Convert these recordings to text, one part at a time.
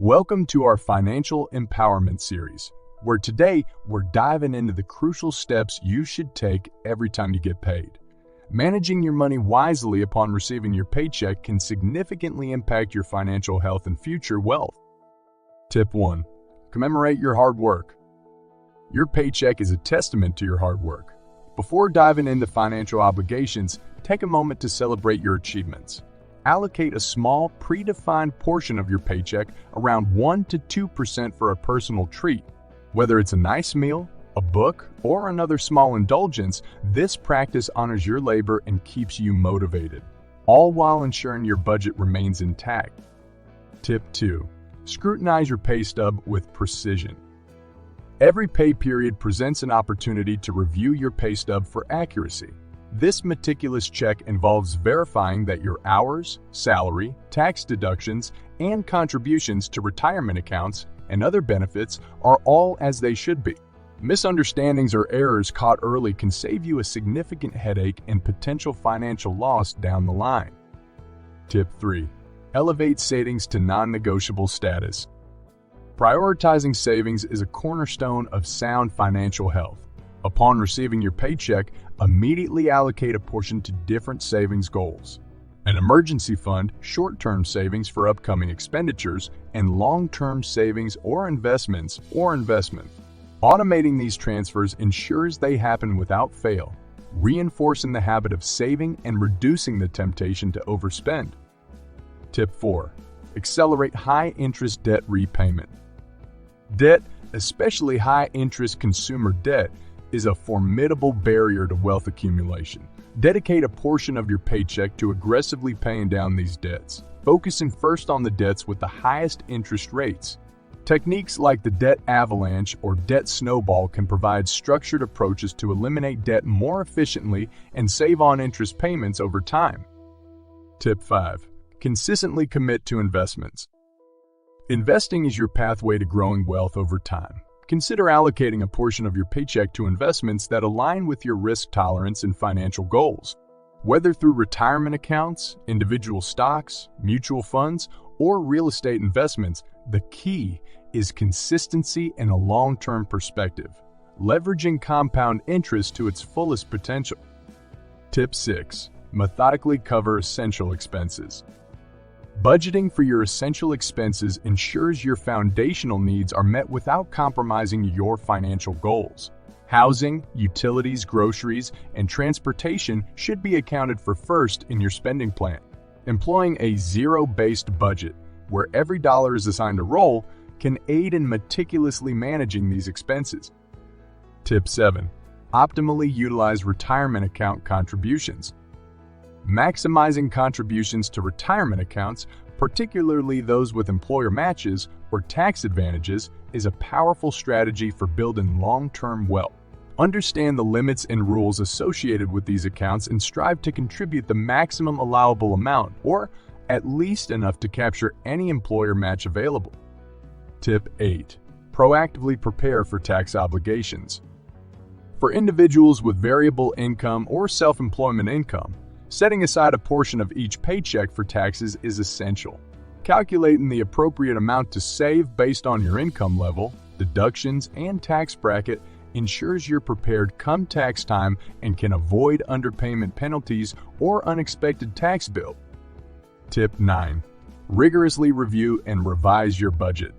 Welcome to our Financial Empowerment series, where today we're diving into the crucial steps you should take every time you get paid. Managing your money wisely upon receiving your paycheck can significantly impact your financial health and future wealth. Tip 1. Commemorate your hard work. Your paycheck is a testament to your hard work. Before diving into financial obligations, take a moment to celebrate your achievements. Allocate a small, predefined portion of your paycheck, around 1 to 2% for a personal treat. Whether it's a nice meal, a book, or another small indulgence, this practice honors your labor and keeps you motivated, all while ensuring your budget remains intact. Tip 2. Scrutinize your pay stub with precision. Every pay period presents an opportunity to review your pay stub for accuracy. This meticulous check involves verifying that your hours, salary, tax deductions, and contributions to retirement accounts and other benefits are all as they should be. Misunderstandings or errors caught early can save you a significant headache and potential financial loss down the line. Tip 3. Elevate savings to non-negotiable status. Prioritizing savings is a cornerstone of sound financial health. Upon receiving your paycheck, immediately allocate a portion to different savings goals. An emergency fund, short-term savings for upcoming expenditures, and long-term savings or investments Automating these transfers ensures they happen without fail, reinforcing the habit of saving and reducing the temptation to overspend. Tip 4. Accelerate high-interest debt repayment. Debt, especially high-interest consumer debt, is a formidable barrier to wealth accumulation. Dedicate a portion of your paycheck to aggressively paying down these debts, focusing first on the debts with the highest interest rates. Techniques like the debt avalanche or debt snowball can provide structured approaches to eliminate debt more efficiently and save on interest payments over time. Tip 5. Consistently commit to investments. Investing is your pathway to growing wealth over time. Consider allocating a portion of your paycheck to investments that align with your risk tolerance and financial goals. Whether through retirement accounts, individual stocks, mutual funds, or real estate investments, the key is consistency and a long-term perspective, leveraging compound interest to its fullest potential. Tip 6. Methodically cover essential expenses. Budgeting for your essential expenses ensures your foundational needs are met without compromising your financial goals. Housing, utilities, groceries, and transportation should be accounted for first in your spending plan. Employing a zero-based budget, where every dollar is assigned a role, can aid in meticulously managing these expenses. Tip 7. Optimally utilize retirement account contributions. Maximizing contributions to retirement accounts, particularly those with employer matches or tax advantages, is a powerful strategy for building long-term wealth. Understand the limits and rules associated with these accounts and strive to contribute the maximum allowable amount, or at least enough to capture any employer match available. Tip 8. Proactively prepare for tax obligations. For individuals with variable income or self-employment income, setting aside a portion of each paycheck for taxes is essential. Calculating the appropriate amount to save based on your income level, deductions, and tax bracket ensures you're prepared come tax time and can avoid underpayment penalties or unexpected tax bill. Tip 9. Rigorously review and revise your budget.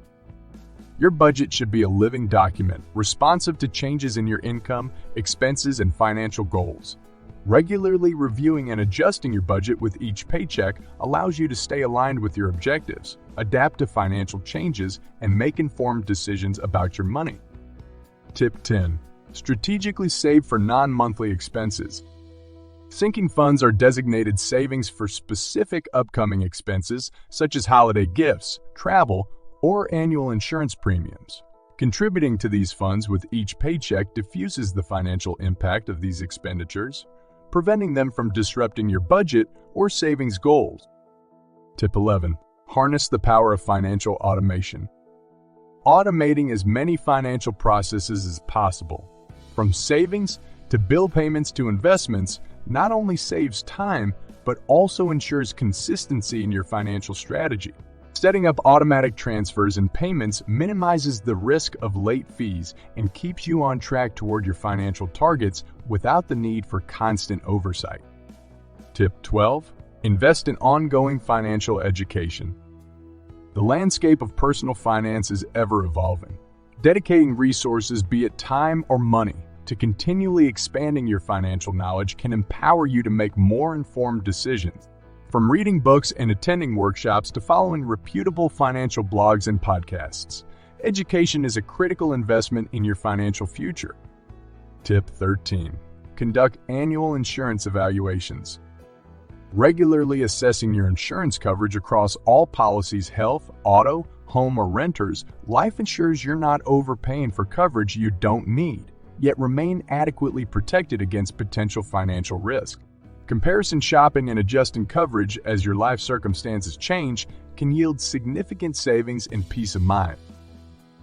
Your budget should be a living document, responsive to changes in your income, expenses, and financial goals. Regularly reviewing and adjusting your budget with each paycheck allows you to stay aligned with your objectives, adapt to financial changes, and make informed decisions about your money. Tip 10. Strategically save for non-monthly expenses. Sinking funds are designated savings for specific upcoming expenses such as holiday gifts, travel, or annual insurance premiums. Contributing to these funds with each paycheck diffuses the financial impact of these expenditures, preventing them from disrupting your budget or savings goals. Tip 11. Harness the power of financial automation. Automating as many financial processes as possible, from savings to bill payments to investments, not only saves time, but also ensures consistency in your financial strategy. Setting up automatic transfers and payments minimizes the risk of late fees and keeps you on track toward your financial targets without the need for constant oversight. Tip 12. Invest in ongoing financial education. The landscape of personal finance is ever evolving. Dedicating resources, be it time or money, to continually expanding your financial knowledge can empower you to make more informed decisions. From reading books and attending workshops to following reputable financial blogs and podcasts, education is a critical investment in your financial future. Tip 13. Conduct annual insurance evaluations. Regularly assessing your insurance coverage across all policies, health, auto, home, or renters, life ensures you're not overpaying for coverage you don't need, yet remain adequately protected against potential financial risk. Comparison shopping and adjusting coverage as your life circumstances change can yield significant savings and peace of mind.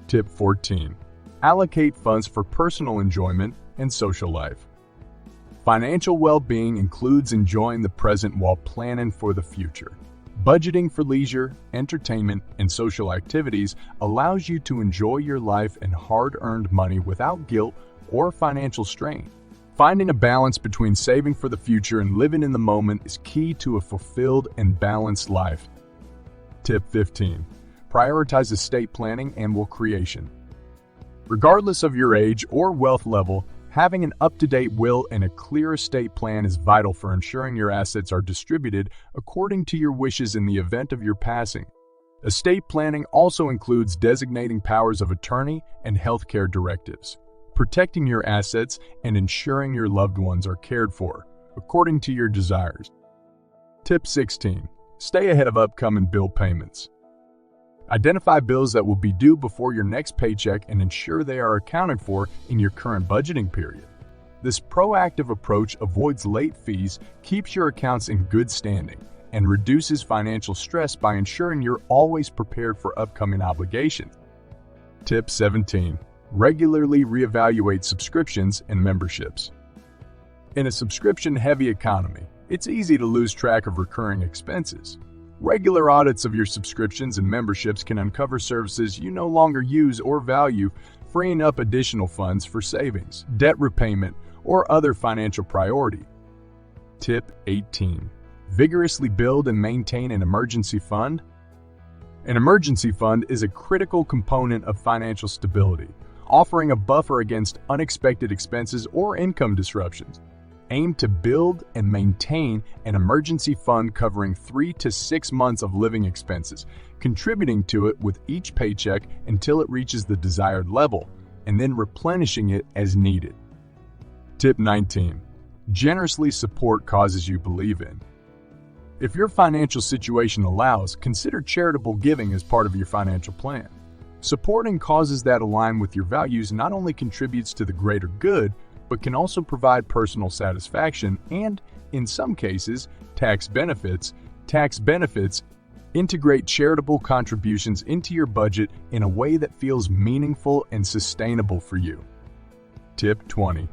Tip 14. Allocate funds for personal enjoyment and social life. Financial well-being includes enjoying the present while planning for the future. Budgeting for leisure, entertainment, and social activities allows you to enjoy your life and hard-earned money without guilt or financial strain. Finding a balance between saving for the future and living in the moment is key to a fulfilled and balanced life. Tip 15. Prioritize estate planning and will creation. Regardless of your age or wealth level, having an up-to-date will and a clear estate plan is vital for ensuring your assets are distributed according to your wishes in the event of your passing. Estate planning also includes designating powers of attorney and healthcare directives, protecting your assets, and ensuring your loved ones are cared for, according to your desires. Tip 16. Stay ahead of upcoming bill payments. Identify bills that will be due before your next paycheck and ensure they are accounted for in your current budgeting period. This proactive approach avoids late fees, keeps your accounts in good standing, and reduces financial stress by ensuring you're always prepared for upcoming obligations. Tip 17. Regularly reevaluate subscriptions and memberships. In a subscription-heavy economy, it's easy to lose track of recurring expenses. Regular audits of your subscriptions and memberships can uncover services you no longer use or value, freeing up additional funds for savings, debt repayment, or other financial priority. Tip 18. Vigorously build and maintain an emergency fund. An emergency fund is a critical component of financial stability, offering a buffer against unexpected expenses or income disruptions. Aim to build and maintain an emergency fund covering 3 to 6 months of living expenses, contributing to it with each paycheck until it reaches the desired level, and then replenishing it as needed. Tip 19. Generously support causes you believe in. If your financial situation allows, consider charitable giving as part of your financial plan. Supporting causes that align with your values not only contributes to the greater good, but can also provide personal satisfaction and, in some cases, tax benefits. Tax benefits integrate charitable contributions into your budget in a way that feels meaningful and sustainable for you. Tip 20.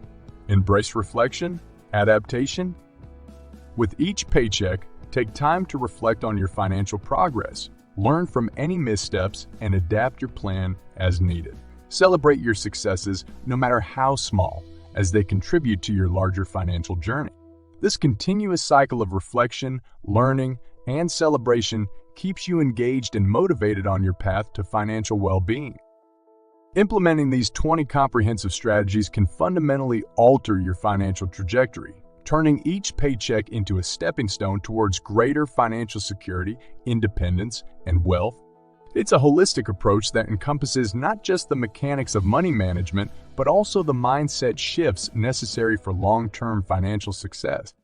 Embrace reflection, adaptation. With each paycheck, take time to reflect on your financial progress. Learn from any missteps and adapt your plan as needed. Celebrate your successes, no matter how small, as they contribute to your larger financial journey. This continuous cycle of reflection, learning, and celebration keeps you engaged and motivated on your path to financial well-being. Implementing these 20 comprehensive strategies can fundamentally alter your financial trajectory, turning each paycheck into a stepping stone towards greater financial security, independence, and wealth. It's a holistic approach that encompasses not just the mechanics of money management, but also the mindset shifts necessary for long-term financial success.